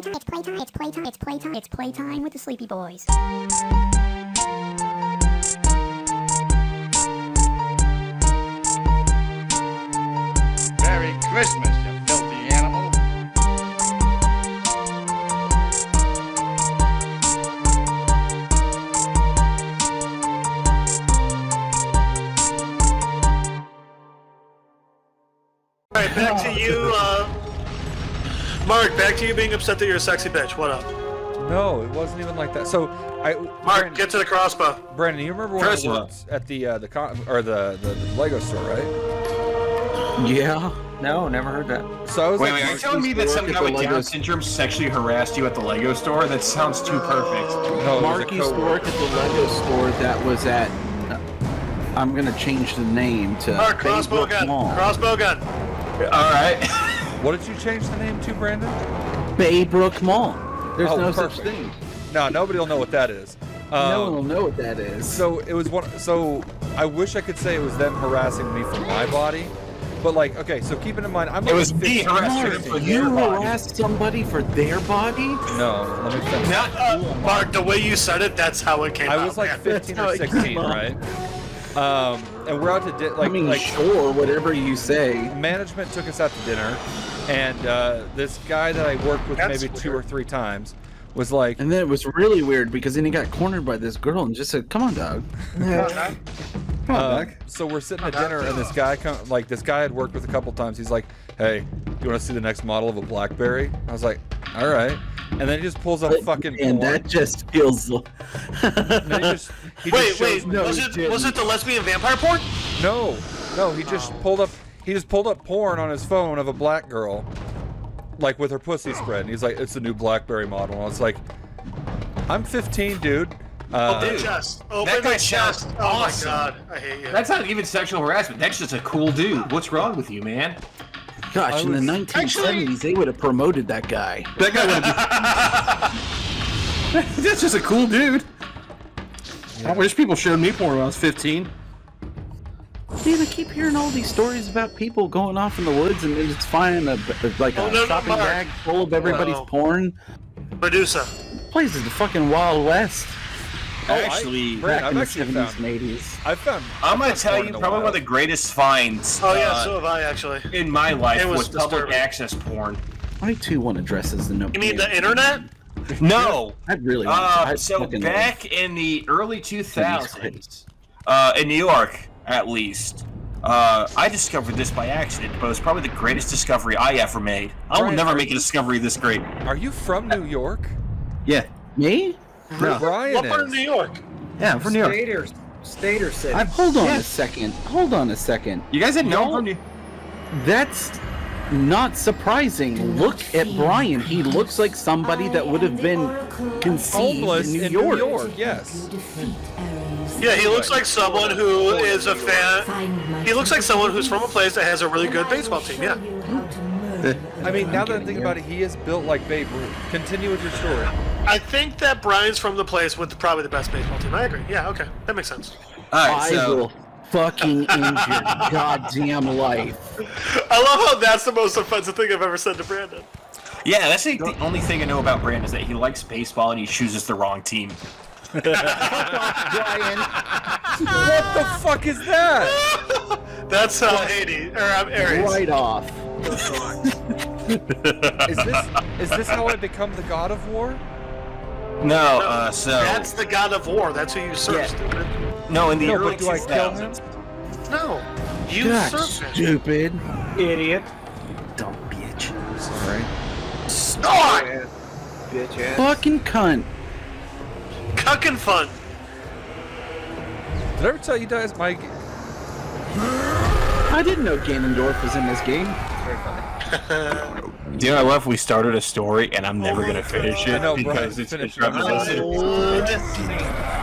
It's playtime with the Sleepy Boys. Merry Christmas, you filthy animal. All right, back to you, Mark. Back to you being upset that you're a sexy bitch. What up? No, it wasn't even like that. So, Mark, Brandon, get to the crossbow. Brandon, you remember when I worked at the Lego store, right? Yeah. No, never heard that. So I was Wait, like, are you telling me that some guy with Down syndrome sexually harassed you at the Lego store? That sounds too perfect. no, Mark used to work at the Lego store that was at. I'm gonna change the name to. Mark, crossbow Baybrook gun. Mall. Crossbow gun. All right. What did you change the name to, Brandon? Baybrook Mall. There's no perfect. such thing. No, nobody will know what that is. No one will know what that is. So it was one. So I wish I could say it was them harassing me for my body, but like, okay. So keeping in mind, I'm. It like was me 15, harassing 16. for You their body. harassed somebody for their body? No, let me finish. Not, Mark, the way you said it, that's how it came out. I was like man. 15 how or it 16, came up. right? And we're out to dinner. I mean, sure, whatever you say. Management took us out to dinner, and this guy that I worked with That's maybe 2 weird. or 3 times was like, And then it was really weird because then he got cornered by this girl and just said, "Come on, dog." Come on, dog. so we're sitting at dinner, and this guy this guy I'd worked with a couple times. He's like, "Hey, you want to see the next model of a BlackBerry?" I was like, "All right." And then he just pulls up fucking And porn. that just feels. And then he just Wait, shows- no, was he it didn't. the lesbian vampire porn? No, he just pulled up porn on his phone of a black girl, like with her pussy spread. And he's like, "It's the new BlackBerry model." And I was like, "I'm 15, dude." Open chest. Open guy the chest. sounds Oh awesome. my god, I hate you. That's not even sexual harassment. That's just a cool dude. What's wrong with you, man? Gosh, in the 1970s, they would have promoted that guy. That guy would have. That's just a cool dude. I wish people showed me porn when I was 15. Man, I keep hearing all these stories about people going off in the woods and just finding a no, shopping Mark. bag full of everybody's No. porn. Medusa. Place is the fucking Wild West. Actually, Brandon, Back I've in the actually 70s found. and 80s. I've found. I'm gonna I've tell found you porn in probably the one of the wild. greatest finds. Oh yeah, so have I actually. in my life It was was public disturbing. access porn. I too want to dress as the no. You mean the internet? No. I'd really want to. So back in the early Please 2000s, in New York at least, I discovered this by accident, but it was probably the greatest discovery I ever made. I will Brian, never are make a you- discovery this great. Are you from New York? Yeah. Me? No. Brian What part of is. New York? Yeah, I'm from New York. Stater City. Hold on a second. Hold on a second. You guys didn't know I'm No. from New That's not surprising. Look at Brian. He looks like somebody that would have been conceived Homeless in New York. Yes. Yeah, he looks like someone who is a fan. He looks like someone who's from a place that has a really good baseball team. Yeah. I mean, now that I'm thinking about it, he is built like Babe Ruth. Continue with your story. I think that Brian's from the place with probably the best baseball team. I agree. Yeah, okay. That makes sense. Alright, I will fucking end your goddamn life. I love how that's the most offensive thing I've ever said to Brandon. yeah, that's the only thing I know about Brandon is that he likes baseball and he chooses the wrong team. Brian. What the fuck is that? That's Hades, or Aries. Right off. Is this how I become the god of war? No, so That's the god of war. That's who you serve, Yeah. stupid. no, in the No, early but do I kill him? 2000s. No. You God, serve him. stupid. Idiot. Dumb bitch. Sorry. Snort! Bitch ass. Fucking cunt. Cuckin' fun. Did I ever tell you guys my? I didn't know Ganondorf was in this game. Do you know I love we started a story and I'm never gonna finish it I know, Brian, because it's finish it. reminiscent.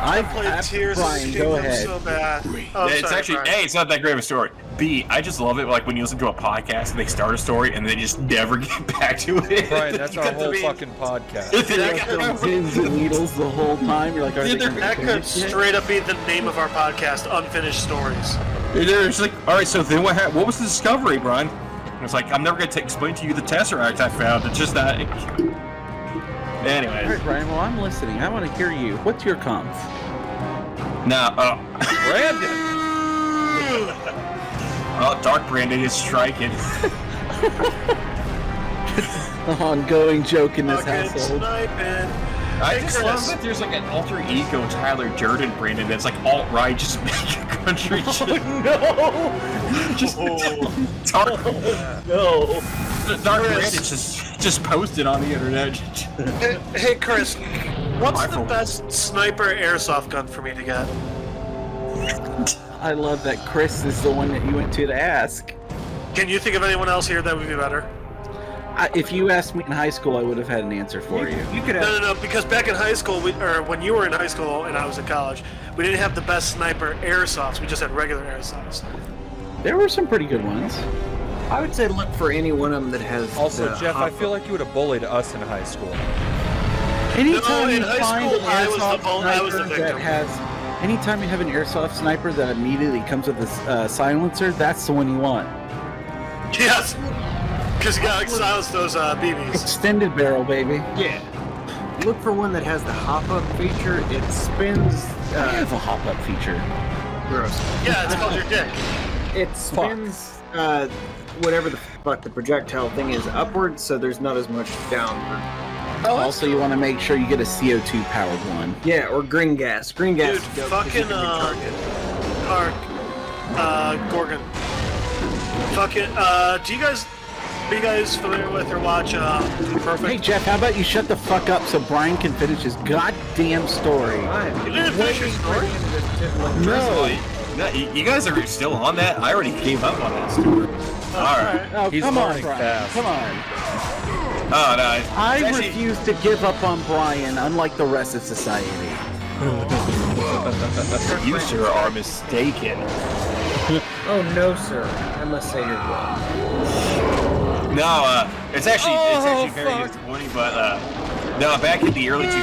I Played Tears of Brian, Kingdom go ahead. so bad. Oh, It's sorry, actually Brian. A, it's not that great of a story. B, I just love it like when you listen to a podcast and they start a story and they just never get back to it. Brian, that's our got to whole be- fucking podcast. Pins and needles the whole time. You're like, are they gonna That could finish it? straight up be the name of our podcast, Unfinished Stories. They're just like, all right, so then what was the discovery, Brian? And it's like, I'm never going to explain to you the Tesseract I found. It's just that. Anyways. All right, Brian. Well, I'm listening. I want to hear you. What's your comp? Now, Brandon! oh, Dark Brandon is striking. The ongoing joke in this Fucking household. sniping. I Hey, just Chris. love that there's like an alter ego Tyler Durden Brandon that's like alt-right, just making country shit. Just Dark, No. Dark Brandon just posted on the internet. Hey, Chris, what's I the for- best sniper airsoft gun for me to get? I love that Chris is the one that you went to ask. Can you think of anyone else here that would be better? If you asked me in high school, I would have had an answer for you. You could No, have. no, no, because back in high school, or when you were in high school and I was in college, we didn't have the best sniper airsofts, we just had regular airsofts. There were some pretty good ones. I would say look for any one of them that has. Also, the Jeff, I hop- feel like you would have bullied us in high school. Anytime in you high find school, an I was the airsoft bull- I was the sniper that victim. has, anytime you have an airsoft sniper that immediately comes with a silencer, that's the one you want. Yes! Because you gotta silence those BBs. Extended barrel, baby. Yeah. Look for one that has the hop-up feature. It spins. I have a hop-up feature. Gross. Yeah, it's called your dick. It spins whatever the fuck the projectile thing is upwards, so there's not as much downward. Also, you want to make sure you get a CO2 powered one. Yeah, or green gas. Green gas. Dude, is dope 'cause you fucking, can recharge it. Gorgon. Fucking, are you guys familiar with or watch, Dude Perfect? Hey, Jeff, how about you shut the fuck up so Brian can finish his goddamn story? You didn't finish your story? No. No, you guys are still on that? I already gave up on that story. Alright. Oh, He's come on, learning Brian. fast. Come on. Oh, no. I it's actually- refuse to give up on Brian, unlike the rest of society. You, sir, are mistaken. Oh no, sir. I must say you're wrong. No, it's actually very fuck. disappointing, but no, back in the early 2000s,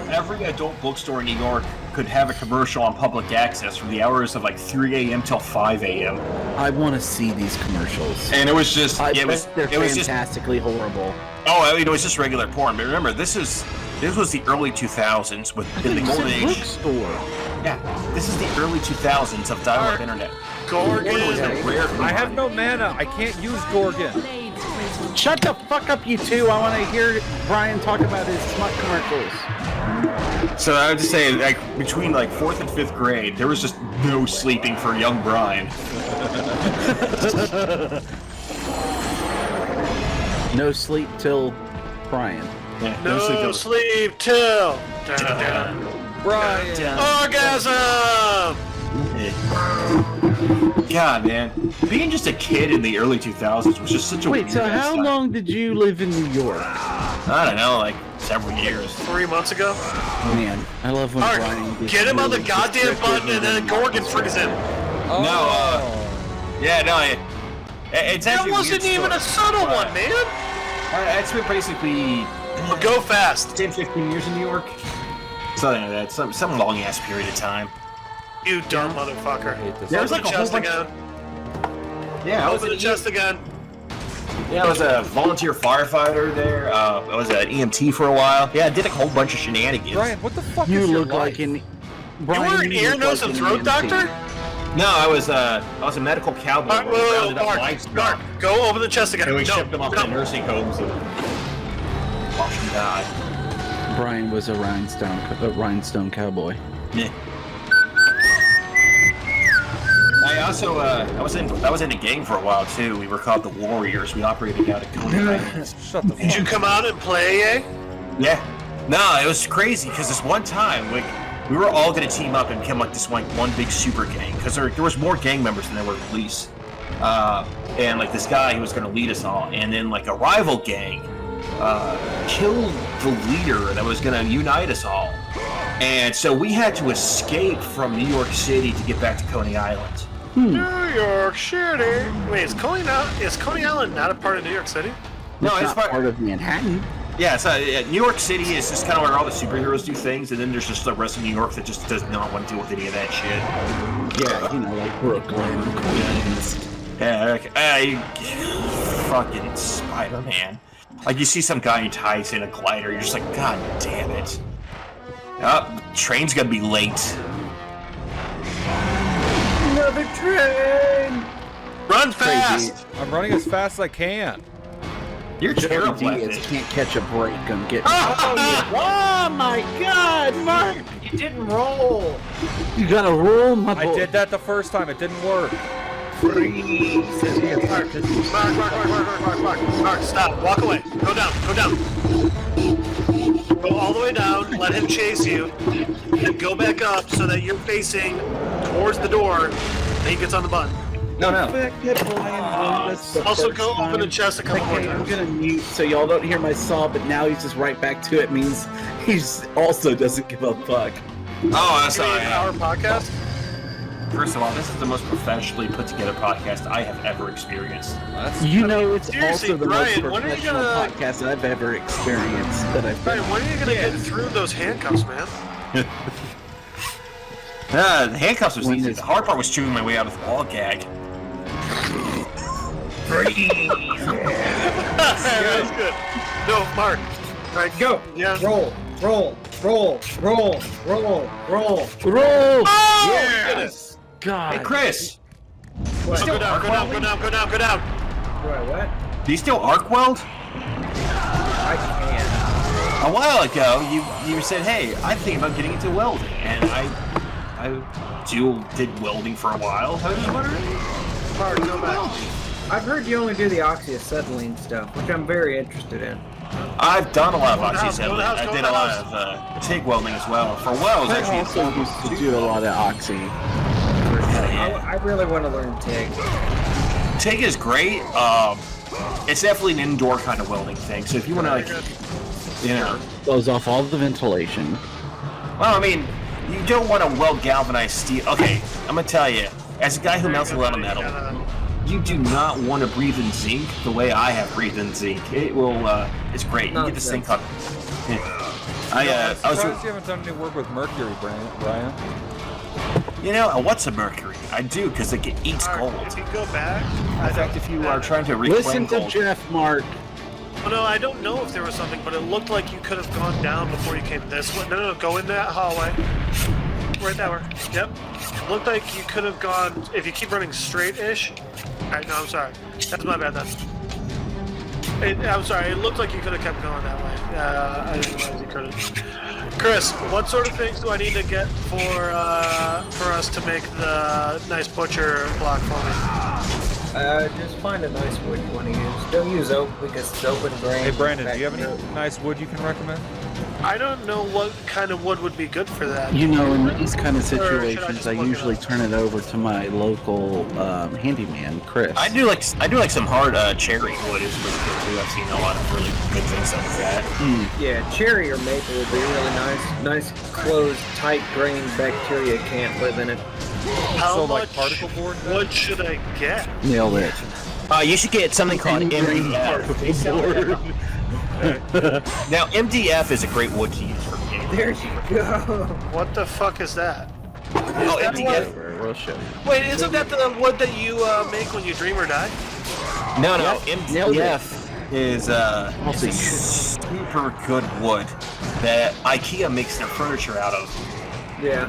every adult bookstore in New York could have a commercial on public access from the hours of like 3 a.m. till 5 a.m. I want to see these commercials. And it was just, I it was, bet they're it was just, fantastically horrible. oh, I mean, it was just regular porn. But remember, this was the early 2000s with in the golden age. Bookstore. Yeah, this is the early 2000s of dial-up internet. Gorgon. I have no mana. I can't use Gorgon. Shut the fuck up, you two. I want to hear Brian talk about his smut commercials. So I would just say, like, between like 4th and 5th grade, there was just no sleeping for young Brian. No sleep till Brian. Yeah, No sleep till. Brian. Orgasm! God, man. Being just a kid in the early 2000s was just such a Wait, weird so ass how time. long did you live in New York? I don't know, like several years. 3 months ago? Man, I love when Brian Alright, gets get him on the really goddamn descriptive button and then and- Gorgon frees him. Oh. No, yeah, no, it's That actually wasn't a weird even a story. subtle one, man. It's been basically Go fast. 10, 15 years in New York. Something like that, some long ass period of time. You dumb motherfucker. I hate this. There was Open like the a whole chest bunch. again. Yeah, I was Open the chest again. Yeah, I was a volunteer firefighter there. I was an EMT for a while. Yeah, I did a whole bunch of shenanigans. Brian, what the fuck You is your look like life? an. You were an ear, nose, and throat doctor? No, I was a medical cowboy. Alright, where we rounded up Mark, livestock, Mark, go open the chest again. and we No, shipped them off no. to nursing homes and watched them die. Brian was a rhinestone cowboy. Yeah. I also I was in a gang for a while too. We were called the Warriors. We operated out of Coney Island. Shut the Did you fuck up. come out and play, eh? Yeah. No, it was crazy because this one time we were all gonna team up and become like this one big super gang because there was more gang members than there were police. And like this guy who was gonna lead us all, and then like a rival gang killed the leader that was gonna unite us all. And so we had to escape from New York City to get back to Coney Island. New York City. Wait, is Coney Island not a part of New York City? No, It's it's not part of Manhattan. Yeah, so New York City is just kind of where all the superheroes do things, and then there's just the rest of New York that just does not want to deal with any of that shit. Yeah, you know, like Brooklyn, Queens. Yeah, fucking Spider-Man. Like you see some guy entice in a glider, you're just like, God damn it. Oh, train's gonna be late. Another train! Run fast! Crazy. I'm running as fast as I can. You're terrible at Is it. can't catch a break. I'm getting. Oh my god, Mark! You didn't roll! You gotta roll, my boy. I did that the first time. It didn't work. Mark, stop. Walk away. Go down. Go all the way down, let him chase you, and go back up so that you're facing towards the door, and he gets on the button. No. Also, go open the chest a couple more Okay, I'm times. gonna mute so y'all don't hear my saw, but now he's just right back to it. Means he's also doesn't give a fuck. Oh, I'm You mean sorry. our podcast? First of all, this is the most professionally put together podcast I have ever experienced. You know, it's seriously, also the Brian, most when are you professional gonna- podcast I've ever experienced. That I've been. Brian, when are you gonna get through those handcuffs, man? The handcuffs was When easy. is- The hard part was chewing my way out of the wall gag. That's good. No, Mark. All right, Go! Yeah. Roll! Roll! Yes. God. Hey, Chris, What? Go down. What? do you still arc weld? I can't. A while ago, you said, "Hey, I'm thinking about getting into welding," and I did welding for a while. I was just wondering. Mark, go back. I've heard you only do the oxyacetylene stuff, which I'm very interested in. I've done a lot of Go to the house, go to the oxyacetylene. house, I go did to a the lot house. of TIG welding as well. For a while, I was I actually also used to do a lot of oxy. I really want to learn TIG. TIG is great. It's definitely an indoor kind of welding thing. So if you want to, like, you know, Blows off all the ventilation. well, I mean, you don't want to weld galvanized steel. Okay, I'm gonna tell you, as a guy who melts a lot of metal, you do not want to breathe in zinc the way I have breathed in zinc. It will, it's great. You get this thing called. I I'm was, surprised you haven't done any work with mercury, Brian. you know, what's a mercury? I do because it eats gold. If you go back, In fact, if you are trying to reclaim Listen to gold, Jeff, Mark. Oh, no, I don't know if there was something, but it looked like you could have gone down before you came this way. No, go in that hallway. Right that way. Yep. Looked like you could have gone, if you keep running straight-ish. Alright, no, I'm sorry. That's my bad then. I'm sorry, it looked like you could have kept going that way. I didn't realize you couldn't. Chris, what sort of things do I need to get for us to make the nice butcher block for me? Just find a nice wood you want to use. Don't use oak because it's open grain. Hey, Brandon, do you have any nice wood you can recommend? I don't know what kind of wood would be good for that. You know, in these kind of Or should I situations, just I look it usually up? turn it over to my local handyman, Chris. I do like some hard cherry wood is really good too. I've seen a lot of really good things like that. Yeah, cherry or maple would be really nice. Nice, closed, tight grain bacteria can't live in it. How So, much like, particle board then? wood should I get? Nailed it. You should get something called MDF. Now, MDF is a great wood to use for anything. There you go. What the fuck is that? Oh, MDF. We'll show you. Wait, isn't that the wood that you make when you dream or die? No, nailed it. MDF is a super good wood that IKEA makes their furniture out of. Yeah.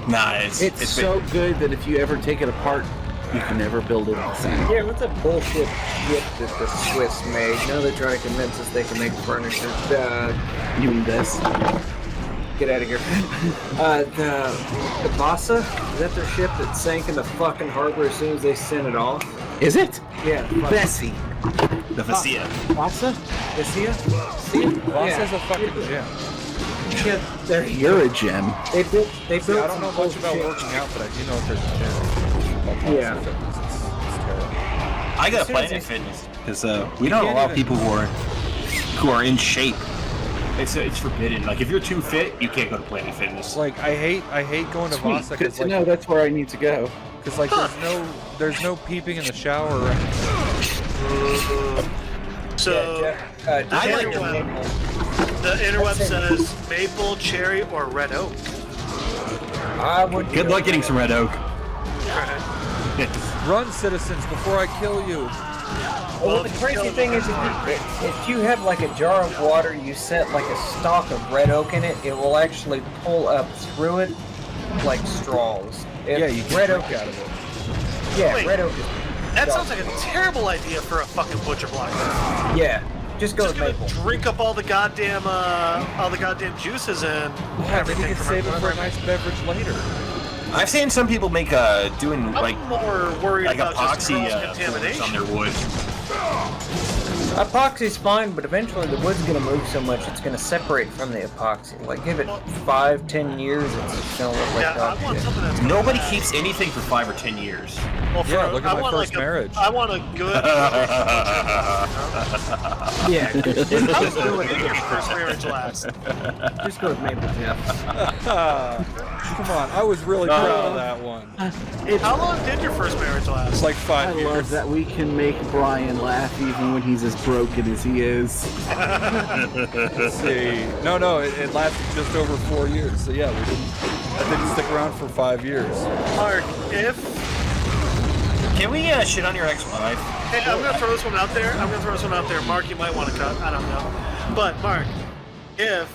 Nah, It's been- so good that if you ever take it apart, you can never build it the same. Yeah, what's that bullshit shit that the Swiss made? Now they're trying to convince us they can make furniture. You mean this? Get out of here. The Vasa? Is that their ship that sank in the fucking harbor as soon as they sent it off? Is it? Yeah. Bessie. the Vacia. Vasa? Vassia? Voss is a fucking gem. Yeah, there you You're a gem. They built See, I don't know some much about bullshit. working out, but I do know if there's a gym. Like, Yeah. It's terrible. I got Planet Fitness because we know a lot of people who are in shape. It's forbidden. Like if you're too fit, you can't go to Planet Fitness. Like I hate going to Sweet. Vasa Good because to know that's where I need to go. there's no peeping in the shower or anything. So I like the interweb says maple, cherry, or red oak. I would Good luck getting some red oak. Run, citizens, before I kill you. Well, the crazy thing is, if you have like a jar of water, you set like a stalk of red oak in it, it will actually pull up through it like straws. Yeah, you can red drink oak out of it. Yeah, Wait. red oak is. That sounds like a terrible idea for a fucking butcher block. Yeah, just go Just with gonna maple. drink up all the goddamn juices and Yeah, then you everything can from save it for a everywhere. nice beverage later. I've seen some people make doing like I'm more worried about just epoxy cross forms on contamination. their wood. Epoxy's fine, but eventually the wood's gonna move so much it's gonna separate from the epoxy. Like give it 5-10 years, it's gonna look like Yeah, dog I want shit. something that's gonna Nobody last. keeps anything for 5 or 10 years. Well, for Yeah, look at I my want first like marriage. I want a good. Yeah, How was your first marriage last? just go with maple, Jeff. Come on, I was really proud of that one. How long did your first marriage last? It's like I 5 years. love that we can make Brian laugh even when he's as broken as he is. Let's see. No, it lasted just over 4 years. So yeah, I didn't stick around for 5 years. Mark, if Can we shit on your ex-wife? hey, I'm gonna throw this one out there. Mark, you might want to cut. I don't know. But Mark, if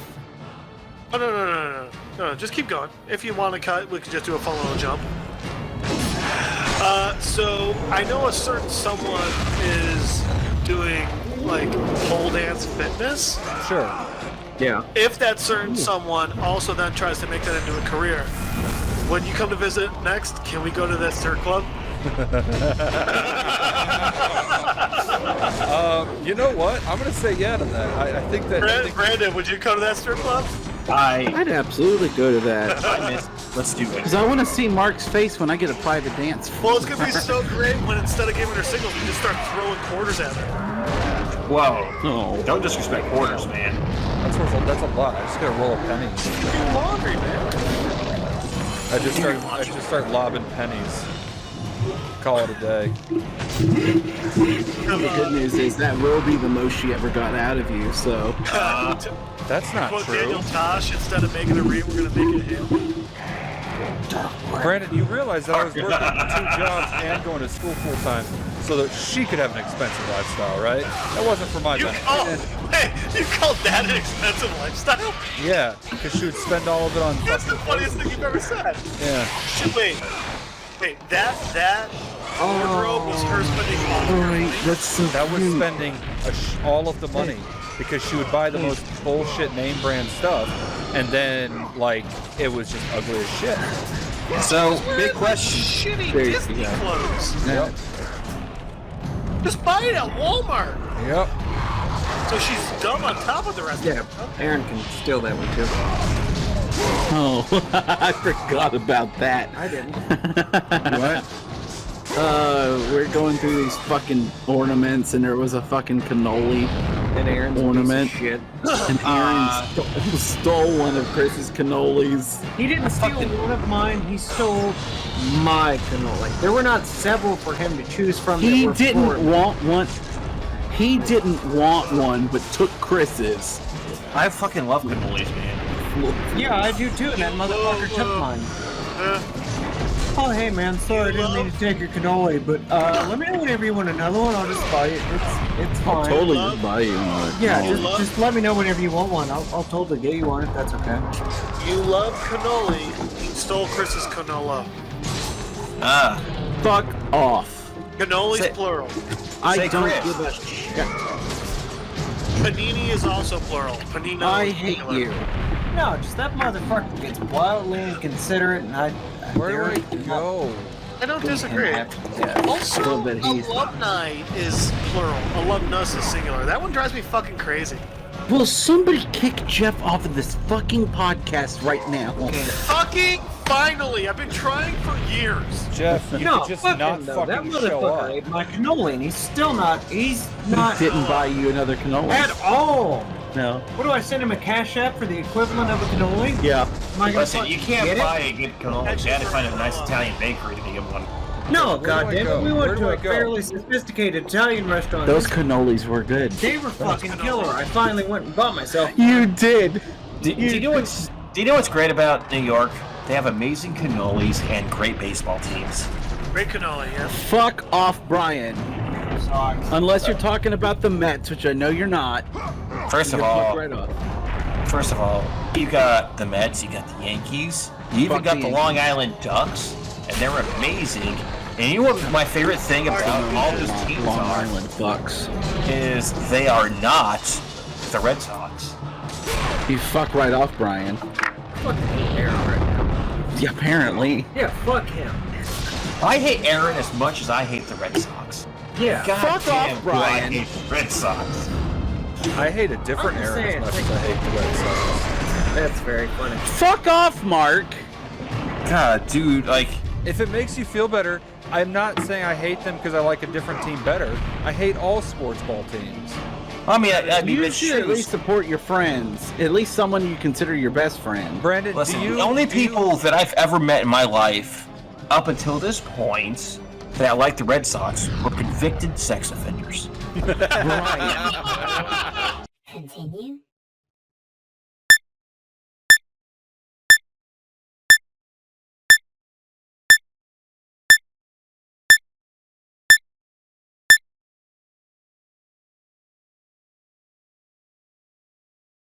no, just keep going. If you want to cut, we could just do a fun little jump. So I know a certain someone is doing like pole dance fitness. Sure. Yeah. If that certain someone also then tries to make that into a career, when you come to visit next, can we go to that strip club? You know what? I'm gonna say yeah to that. I think that. Brandon, would you come to that strip club? I'd absolutely go to that. Let's do it. Because I want to see Mark's face when I get a private dance. Well, it's gonna be so great when instead of giving her signals, we just start throwing quarters at her. Whoa. Oh. Don't disrespect quarters, man. That's a lot. I just gotta roll a penny. Do laundry, man. I just start lobbing pennies. Call it a day. The good news is that will be the most she ever got out of you, so. That's not Quote true. Daniel Tosh, instead of making a read, we're gonna make it a hit. Brandon, you realize that I was working 2 jobs and going to school full time so that she could have an expensive lifestyle, right? That wasn't for my benefit. You called that an expensive lifestyle? Yeah, because she would spend all of it on That's the fucking funniest thing you've ever said. Yeah. Wait, that wardrobe was her spending all her money? Alright, that's so That was cute. spending all of the money because she would buy the most bullshit name brand stuff, and then like it was just ugly as shit. So, big question. Shitty There you Disney go. clothes. Yep. Just buy it at Walmart. Yep. So she's dumb on top of the rest Yeah, of it. Aaron can steal that one too. Oh, I forgot about that. I didn't. What? We're going through these fucking ornaments, and there was a fucking cannoli And Aaron's ornament, a piece of shit. and Aaron stole one of Chris's cannolis. He didn't steal one of mine. He stole my cannoli. There were not several for him to choose from. He that were for didn't me. want one. He didn't want one, but took Chris's. I fucking love cannolis, man. Yeah, I do too, and that motherfucker took mine. Oh, hey man, sorry I didn't mean to take your cannoli, but let me know whenever you want another one. I'll just buy it. It's fine. Totally just buy you one. Yeah, No. just let me know whenever you want one. I'll totally get you one if that's okay. You love cannoli. You stole Chris's canola. Ah. Fuck off. Cannoli's Say- plural. I Say don't Chris. give a shit. Panini is also plural. Panino. I is hate singular. you. No, just that motherfucker gets wildly inconsiderate, and I Where do I go? I don't disagree. Yeah. Also, Well, but he's- alumni is plural. Alumnus is singular. That one drives me fucking crazy. Will somebody kick Jeff off of this fucking podcast right now? Fucking finally! I've been trying for years. Jeff, you No, could just fuck not him, though. That fucking show motherfucker up. ate my cannoli, and he's not Didn't buy you another cannoli. at all. No. What do I send him a cash app for the equivalent of a cannoli? Yeah. Am I gonna Listen, fucking you can't get it? buy a good cannoli. You had to find a nice Italian bakery to get one. No, Where do I goddamn go? it, we Where went do to I a go? fairly sophisticated Italian restaurant. Those cannolis were good. They were fucking killer. I finally went and bought myself. You did. Do you know what's great about New York? They have amazing cannolis and great baseball teams. Great cannoli, yeah. Fuck off, Brian. Red Sox. Unless you're talking about the Mets, which I know you're not. First of You're all, fucked right off. First of all, you got the Mets, you got the Yankees, you even Fuck got the the Long Island Ducks, and they're amazing. And you know what my favorite thing about all those teams Long are? Island Bucks. Is they are not the Red Sox. You fuck right off, Brian. Fucking hate Aaron right now. Yeah, apparently. Yeah, fuck him. I hate Aaron as much as I hate the Red Sox. Yeah. God Fuck damn, off, do I Brian. hate the Red Sox. I hate a different I'm just Aaron saying, as much as I hate the Red Sox. That's very funny. Fuck off, Mark. God, dude, like, If it makes you feel better, I'm not saying I hate them because I like a different team better. I hate all sports ball teams. I mean, I mean, You it's should at true. least support your friends. At least someone you consider your best friend. Brandon, Listen, do you... the only do you- people that I've ever met in my life, up until this point, that I like the Red Sox were convicted sex offenders. Right.